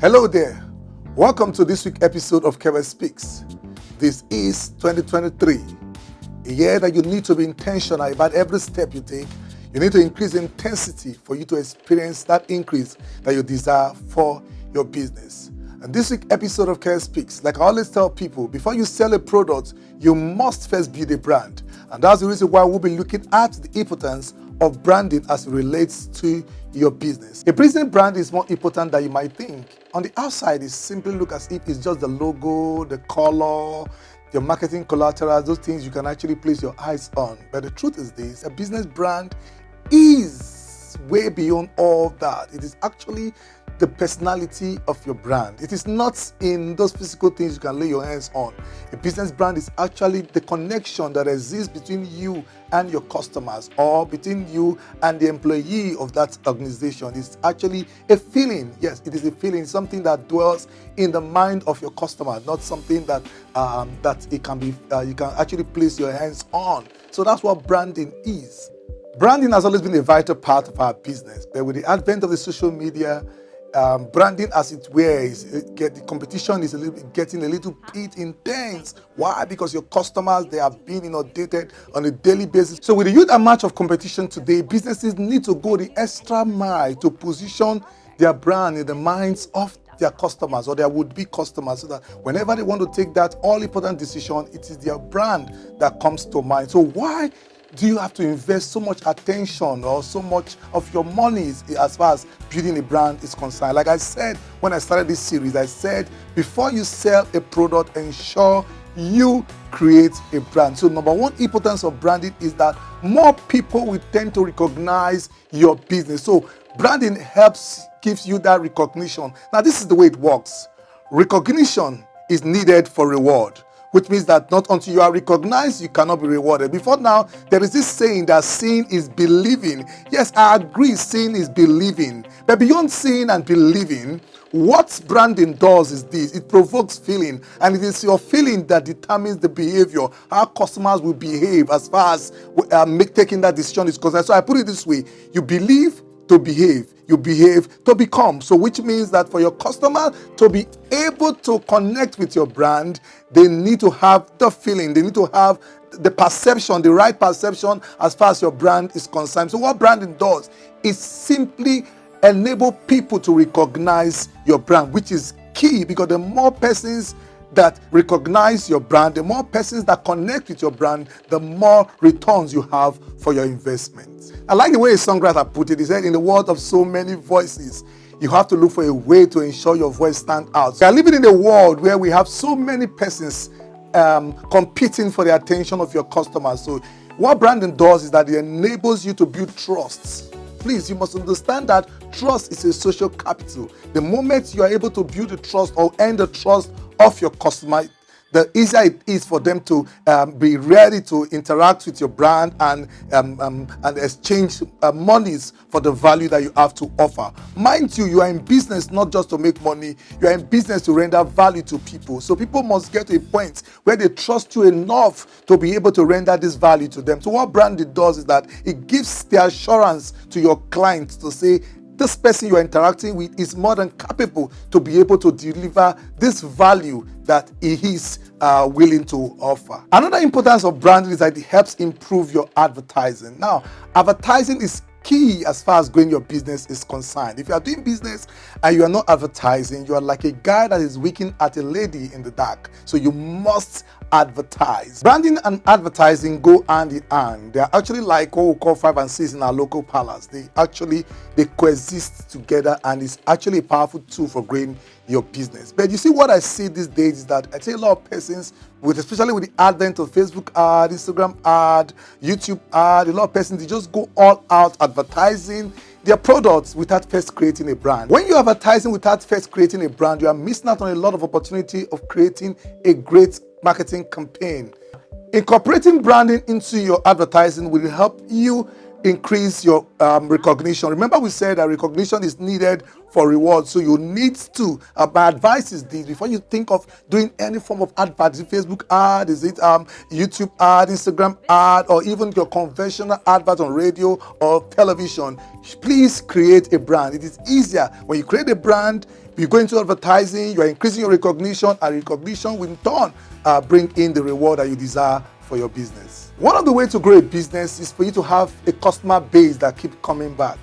Hello there. Welcome to this week's episode of Kevin Speaks. This is 2023, a year that you need to be intentional about every step you take. You need to increase intensity for you to experience that increase that you desire for your business. And this week's episode of Kevin Speaks, like I always tell people, before you sell a product, you must first build a brand. And that's the reason why we'll be looking at the importance of branding as it relates to your business. A business brand is more important than you might think. On the outside, it simply look as if it's just the logo, the color, your marketing collateral, those things you can actually place your eyes on. But the truth is this, a business brand is way beyond all that. It is actually the personality of your brand. It is not in those physical things you can lay your hands on. A business brand is actually the connection that exists between you and your customers, or between you and the employee of that organization. It's actually a feeling. Yes, it is a feeling, something that dwells in the mind of your customer, not something that it can be you can actually place your hands on. So that's what branding is. Branding has always been a vital part of our business, but with the advent of the social media, branding as it were, the competition is getting a little bit intense. Why? Because your customers, they are being inundated on a daily basis. So with the huge amount of competition today, businesses need to go the extra mile to position their brand in the minds of their customers or their would-be customers, so that whenever they want to take that all-important decision, it is their brand that comes to mind. So why do you have to invest so much attention or so much of your money as far as building a brand is concerned? Like I said when I started this series, I said before you sell a product, ensure you create a brand. So number one importance of branding is that more people will tend to recognize your business. So branding gives you that recognition. Now this is the way it works. Recognition is needed for reward, which means that not until you are recognized, you cannot be rewarded. Before now, there is this saying that seeing is believing. Yes, I agree, seeing is believing. But beyond seeing and believing, what branding does is this: it provokes feeling, and it is your feeling that determines the behavior, how customers will behave as far as taking that decision is concerned. So I put it this way: you believe to behave, you behave to become. So which means that for your customer to be able to connect with your brand, they need to have the feeling, they need to have the perception, the right perception as far as your brand is concerned. So what branding does is simply enable people to recognize your brand, which is key, because the more persons that recognize your brand, the more persons that connect with your brand, the more returns you have for your investment. I like the way a songwriter put it. He said, in the world of so many voices, you have to look for a way to ensure your voice stands out. We are living in a world where we have so many persons competing for the attention of your customers. So what branding does is that it enables you to build trust. Please, you must understand that trust is a social capital. The moment you are able to build the trust or earn the trust of your customer, the easier it is for them to be ready to interact with your brand and exchange monies for the value that you have to offer. Mind you, you are in business not just to make money, you are in business to render value to people. So people must get to a point where they trust you enough to be able to render this value to them. So what branding does is that it gives the assurance to your clients to say, this person you are interacting with is more than capable to be able to deliver this value that he is willing to offer. Another importance of branding is that it helps improve your advertising. Now, advertising is key as far as growing your business is concerned. If you are doing business and you are not advertising, you are like a guy that is winking at a lady in the dark. So you must advertise. Branding and advertising go hand in hand. They are actually like what we call 5 and 6 in our local palace. They coexist together, and it's actually a powerful tool for growing your business. But you see, what I see these days is that I see a lot of persons, especially with the advent of Facebook ad, Instagram ad, YouTube ad, a lot of persons, they just go all out advertising their products without first creating a brand. When you're advertising without first creating a brand, you are missing out on a lot of opportunity of creating a great marketing campaign. Incorporating branding into your advertising will help you increase your recognition. Remember, we said that recognition is needed for reward. So you need to, my advice is this: before you think of doing any form of advert, is it Facebook ad, is it YouTube ad, Instagram ad, or even your conventional advert on radio or television, please create a brand. It is easier when you create a brand. You go into advertising, you are increasing your recognition, and recognition will in turn bring in the reward that you desire for your business. One of the ways to grow a business is for you to have a customer base that keeps coming back.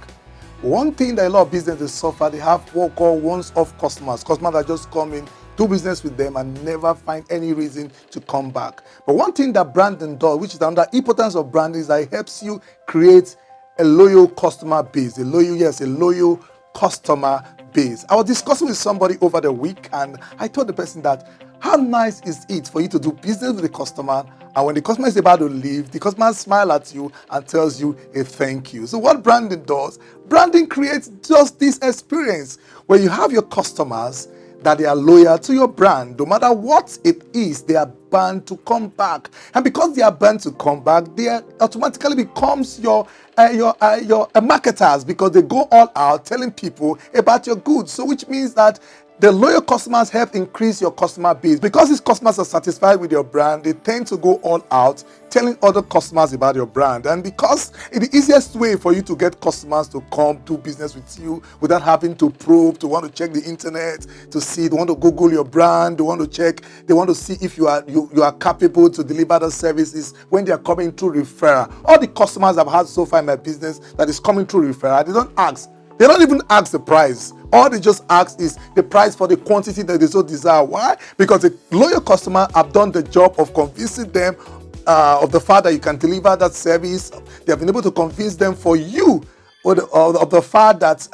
One thing that a lot of businesses suffer, they have what we call once-off customers that just come in, do business with them, and never find any reason to come back. But one thing that branding does, which is another importance of branding, is that it helps you create a loyal customer base. A loyal customer base. I was discussing with somebody over the week, and I told the person that how nice is it for you to do business with the customer, and when the customer is about to leave, the customer smiles at you and tells you a thank you. So what branding does, branding creates just this experience where you have your customers that they are loyal to your brand. No matter what it is, they are bound to come back. And because they are bound to come back, they automatically becomes your marketers, because they go all out telling people about your goods. So which means that the loyal customers help increase your customer base. Because these customers are satisfied with your brand, they tend to go all out telling other customers about your brand. And because it's the easiest way for you to get customers to come do business with you without having to probe, to want to check the internet, to see, they want to Google your brand, they want to check, they want to see if you are capable to deliver the services when they are coming through referral. All the customers I've had so far in my business that is coming through referral, they don't ask. They don't even ask the price. All they just ask is the price for the quantity that they so desire. Why? Because the loyal customer have done the job of convincing them of the fact that you can deliver that service. They have been able to convince them for you of the fact that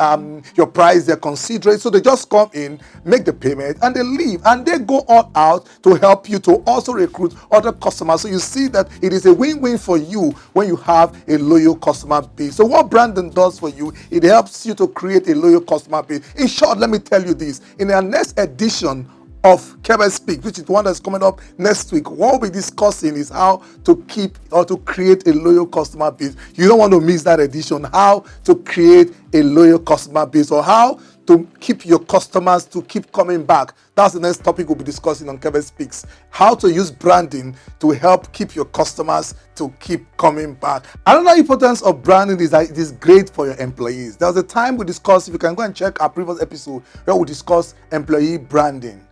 your price they're considering. So they just come in, make the payment, and they leave. And they go all out to help you to also recruit other customers. So you see that it is a win-win for you when you have a loyal customer base. So what branding does for you, it helps you to create a loyal customer base. In short, let me tell you this. In our next edition of Kebe Speak, which is the one that's coming up next week, what we'll be discussing is how to keep or to create a loyal customer base. You don't want to miss that edition. How to create a loyal customer base, or how to keep your customers to keep coming back. That's the next topic we'll be discussing on Kebe Speaks. How to use branding to help keep your customers to keep coming back. Another importance of branding is that it is great for your employees. There was a time we discussed, if you can go and check our previous episode, where we discussed employee branding.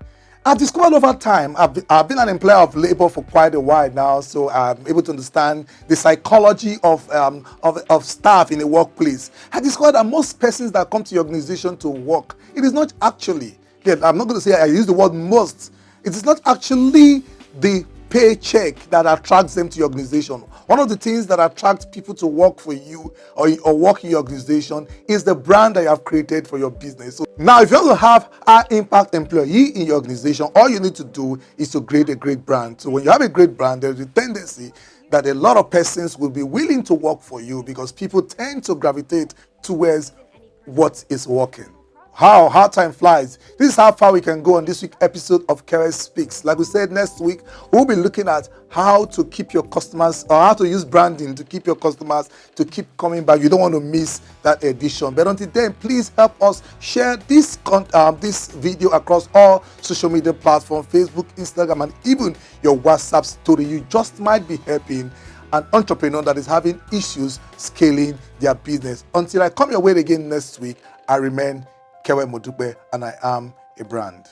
I've discovered over time, I've been an employer of labor for quite a while now, so I'm able to understand the psychology of staff in a workplace. I discovered that most persons that come to your organization to work, it is not actually, I'm not going to say I use the word most, it is not actually the paycheck that attracts them to your organization. One of the things that attracts people to work for you or work in your organization is the brand that you have created for your business. So now, if you want to have an impact employee in your organization, all you need to do is to create a great brand. So when you have a great brand, there's a tendency that a lot of persons will be willing to work for you, because people tend to gravitate towards what is working. How time flies. This is how far we can go on this week's episode of Kebe Speaks. Like we said, next week we'll be looking at how to keep your customers, or how to use branding to keep your customers to keep coming back. You don't want to miss that edition. But until then, please help us share this video across all social media platforms, Facebook, Instagram, and even your WhatsApp story. You just might be helping an entrepreneur that is having issues scaling their business. Until I come your way again next week, I remain Kewe Modupe, and I am a brand.